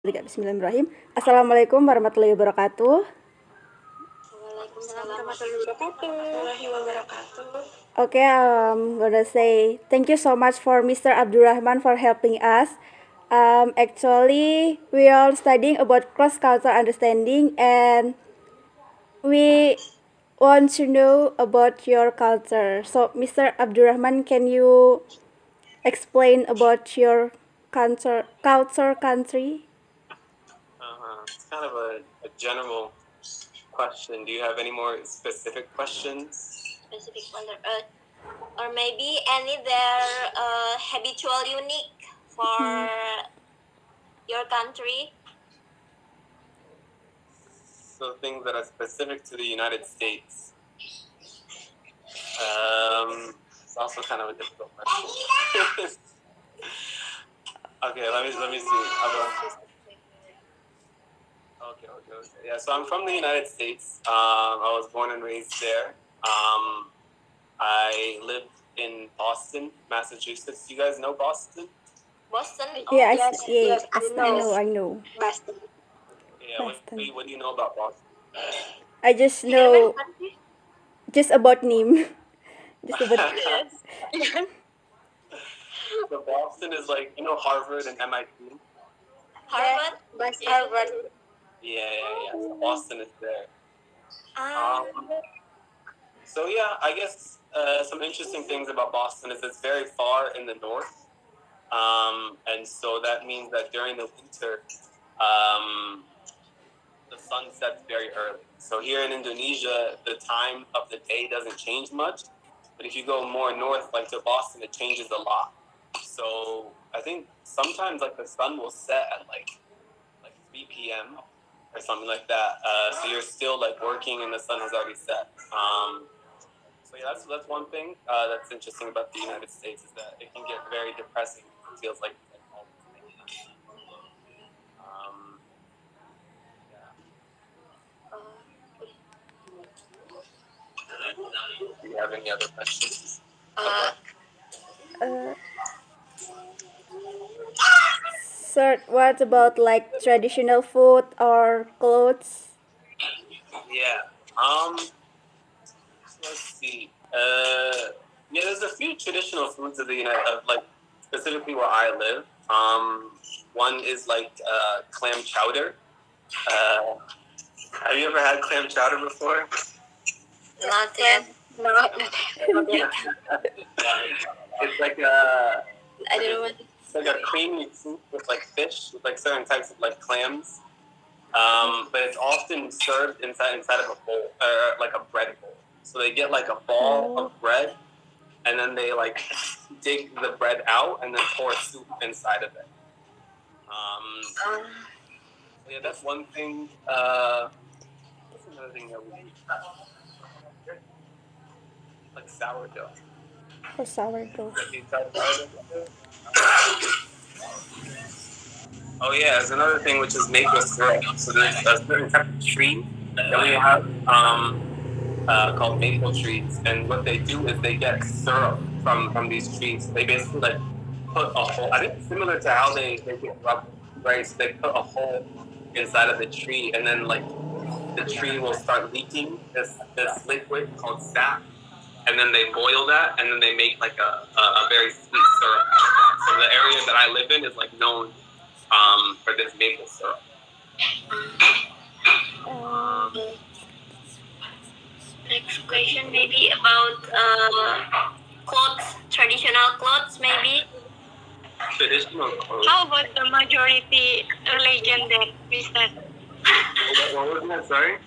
Bismillahirrahmanirrahim. Assalamualaikum warahmatullahi wabarakatuh. Waalaikumsalam warahmatullahi wabarakatuh. Okay, I'm gonna say thank you so much for Mr. Abdurrahman for helping us. Actually, we are studying about cross-cultural understanding, and we want to know about your culture. So, Mr. Abdurrahman, can you explain about your country? It's kind of a general question. Do you have any more specific questions? Specific wonder, or maybe any their habitual unique for your country. So things that are specific to the United States. It's also kind of a difficult question. Okay, let me see. Okay. Yeah, so I'm from the United States. I was born and raised there. I lived in Boston, Massachusetts. You guys know Boston? Boston? Yes, I know. Boston. Yeah, Boston. what do you know about Boston? I just know just about name. Just about. So Boston is like, you know, Harvard and MIT? Harvard? Harvard. Yeah. So Boston is there. Ah. So yeah, I guess some interesting things about Boston is it's very far in the north. And so that means that during the winter, the sun sets very early. So here in Indonesia, the time of the day doesn't change much. But if you go more north, like to Boston, it changes a lot. So I think sometimes like the sun will set at like 3 p.m. or something like that. So you're still like working and the sun has already set. So yeah, that's one thing that's interesting about the United States is that it can get very depressing. It feels like all the time. Do you have any other questions? Sir, what about like traditional food or clothes? Yeah. Let's see. Yeah, there's a few traditional foods of the United, like specifically where I live. One is like clam chowder. Have you ever had clam chowder before? Not yet. It's like a. I don't know what. It's like a creamy soup with like fish, with like certain types of like clams. But it's often served inside of a bowl, like a bread bowl. So they get like a ball of bread, and then they like dig the bread out and then pour soup inside of it. Yeah, that's one thing. What's another thing that we eat? Like sourdough. Or sourdough? Oh yeah, there's another thing which is maple syrup. So there's a certain type of tree that we have called maple trees, and what they do is they get syrup from these trees. They basically like put a hole. I think similar to how they get rubber, right? So they put a hole inside of the tree, and then like the tree will start leaking this liquid called sap, and then they boil that, and then they make like a very sweet syrup out of that. So the area that I live in is like known for this maple syrup. Next question maybe about clothes, traditional clothes maybe. Traditional clothes. How about the majority religion that we said? What was that? Sorry?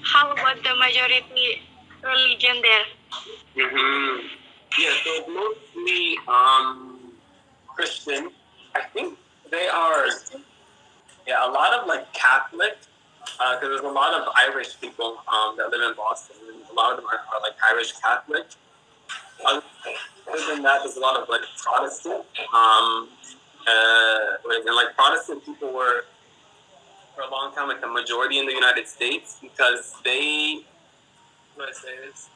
How about the majority religion there? Yeah, so it's mostly Christian. I think they are, a lot of like Catholic, because there's a lot of Irish people that live in Boston, and a lot of them are like Irish Catholic. Other than that, there's a lot of like Protestant, and like Protestant people were for a long time like the majority in the United States because they, how do I say this?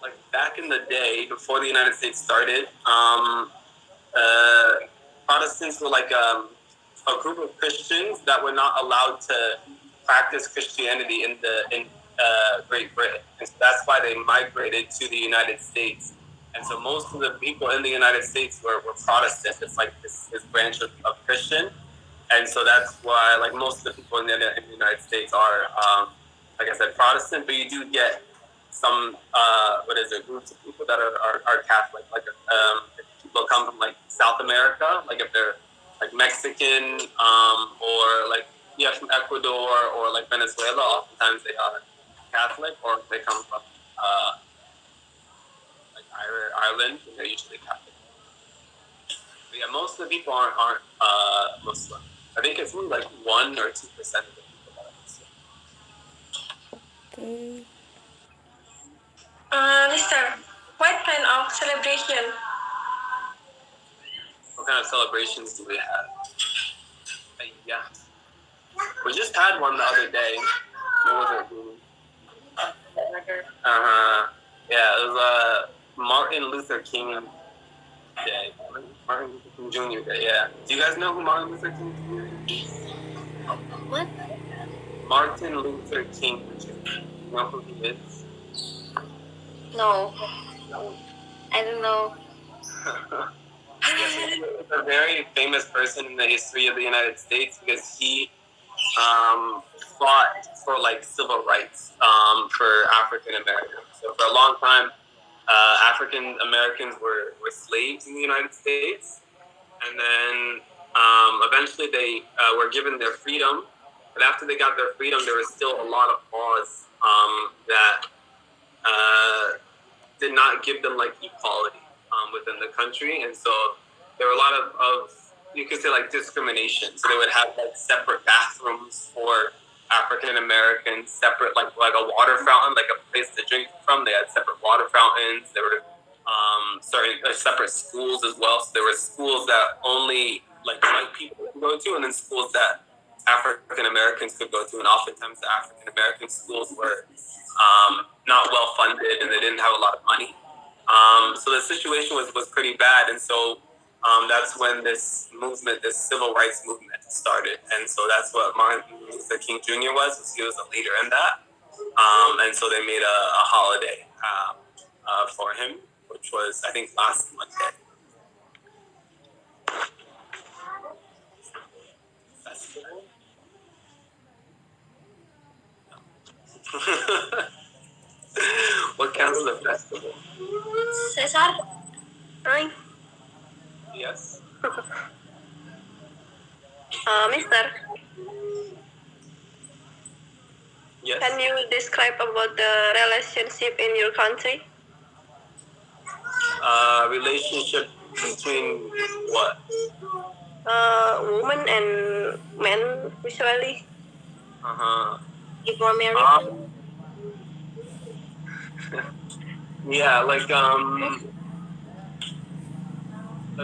Like back in the day, before the United States started, Protestants were like a group of Christians that were not allowed to practice Christianity in Great Britain, and so that's why they migrated to the United States. And so most of the people in the United States were Protestant. It's like this branch of Christian, and so that's why like most of the people in the United States are, like I said, Protestant. But you do get some groups of people that are Catholic. Like if people come from like South America, like if they're like Mexican, or like from Ecuador or like Venezuela, oftentimes they are Catholic, or if they come from like Ireland, they're usually Catholic. But yeah, most of the people aren't Muslim. I think it's only like 1 or 2% of the people that are Muslim. Okay. Mister, what kind of celebration? What kind of celebrations do we have? Yeah, we just had one the other day. What was it? Yeah, it was Martin Luther King Day. Martin Luther King Jr. Day. Yeah. Do you guys know who Martin Luther King Jr. is? What? Martin Luther King Jr. You know who he is? No. I don't know. Yes, he's a very famous person in the history of the United States because he fought for like civil rights for African Americans. So for a long time, African Americans were slaves in the United States, and then eventually they were given their freedom. But after they got their freedom, there was still a lot of laws that did not give them like equality within the country, and so there were a lot of you could say like discrimination. So they would have like separate bathrooms for African Americans, separate like a water fountain, like a place to drink from. They had separate water fountains. There were separate schools as well. So there were schools that only like white people could go to, and then schools that African Americans could go to. And oftentimes the African American schools were not well funded, and they didn't have a lot of money. So the situation was pretty bad, and so that's when this movement, this civil rights movement, started. And so that's what Martin Luther King Jr. was he was a leader in that. And so they made a holiday for him, which was, I think, last Monday. Festival? What counts as a festival? Cesar? Hi. Yes. Mister, Yes. can you describe about the relationship in your country? Relationship between what? Women and men usually before marriage. Yeah, like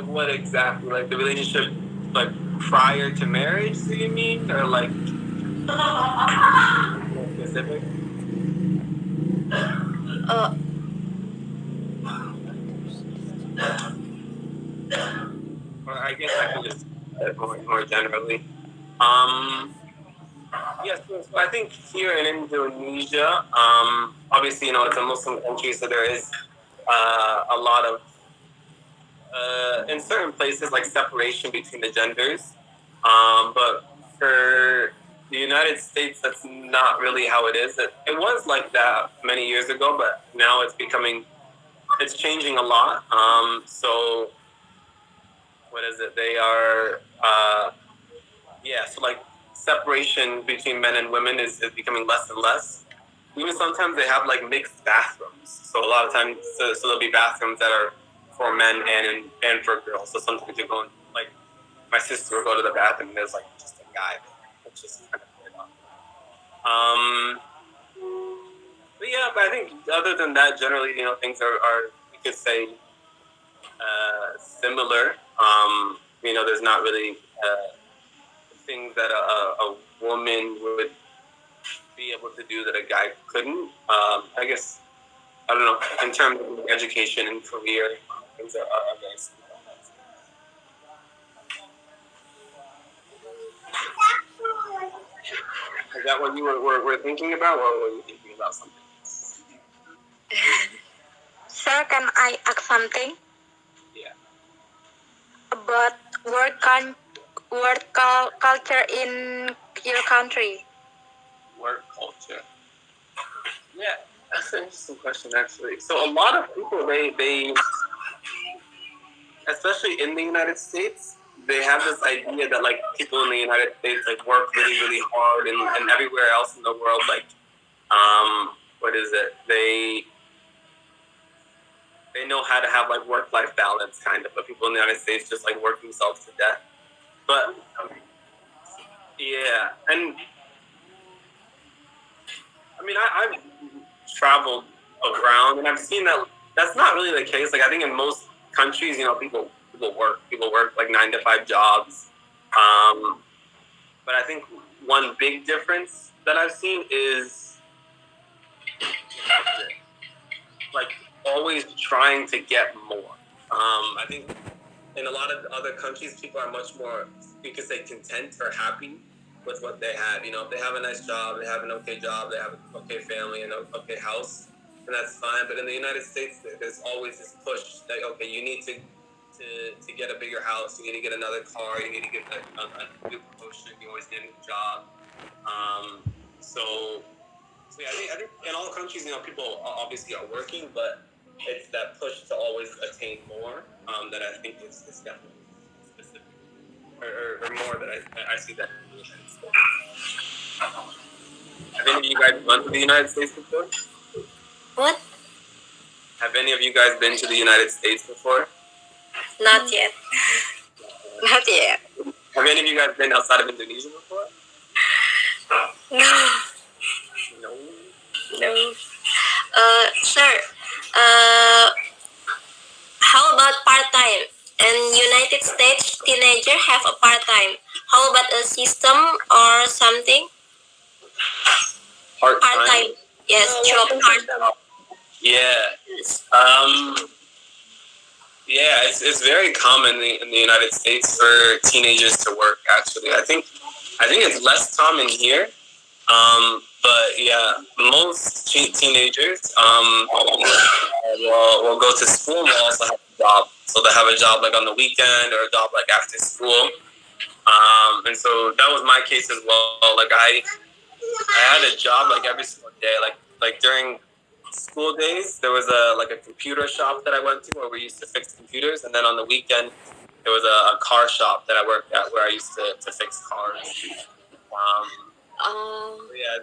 what exactly? Like the relationship, like prior to marriage? Do you mean, or like more specific? Or I guess I can just more generally. Yes, so I think here in Indonesia, obviously, it's a Muslim country, so there is a lot of, in certain places, like separation between the genders. But for the United States, that's not really how it is. It was like that many years ago, but now it's changing a lot. So what is it? They are, so like separation between men and women is becoming less and less. Even sometimes they have like mixed bathrooms. So a lot of times, so there'll be bathrooms that are for men and for girls. So sometimes you go, like, my sister will go to the bathroom and there's like just a guy there, which is kind of weird. But I think other than that, generally, things are you could say similar. There's not really things that a woman would be able to do that a guy couldn't. I guess, I don't know, in terms of education and career, things are very similar. that what you were thinking about, or were you thinking about something? Sir, can I ask something? Yeah. About culture in your country? Work culture. Yeah, that's an interesting question, actually. So a lot of people, they especially in the United States, they have this idea that like people in the United States like work really, really hard, and everywhere else in the world, like what is it? They know how to have like work-life balance, kind of. But people in the United States just like work themselves to death. But yeah, and I mean, I've traveled around, and I've seen that that's not really the case. Like I think in most countries, people work like 9 to 5 jobs. But I think one big difference that I've seen is like always trying to get more. I think in a lot of other countries, people are much more, you could say, content or happy with what they have. You know, if they have a nice job, they have an okay job, they have an okay family and an okay house, and that's fine. But in the United States, there's always this push that okay, you need to get a bigger house, you need to get another car, you need to get a new promotion, you always need a new job. So yeah, I think in all countries, people obviously are working, but it's that push to always attain more that I think is definitely specific, or more that I see that in the United States. Have any of you guys gone to the United States before? What? Have any of you guys been to the United States before? Not yet. Not yet. Have any of you guys been outside of Indonesia before? No. No. No. Sir, how about part-time? In United States, teenagers have a part-time. How about a system or something? Part-time. Yes, job part-time. Yeah. Yeah, it's very common in the United States for teenagers to work. Actually, I think it's less common here. But yeah, most teenagers will go to school and they'll also have a job. So they have a job like on the weekend or a job like after school. And so that was my case as well. Like I had a job like every single day. Like during school days, there was a computer shop that I went to where we used to fix computers, and then on the weekend there was a car shop that I worked at where I used to fix cars. Yeah,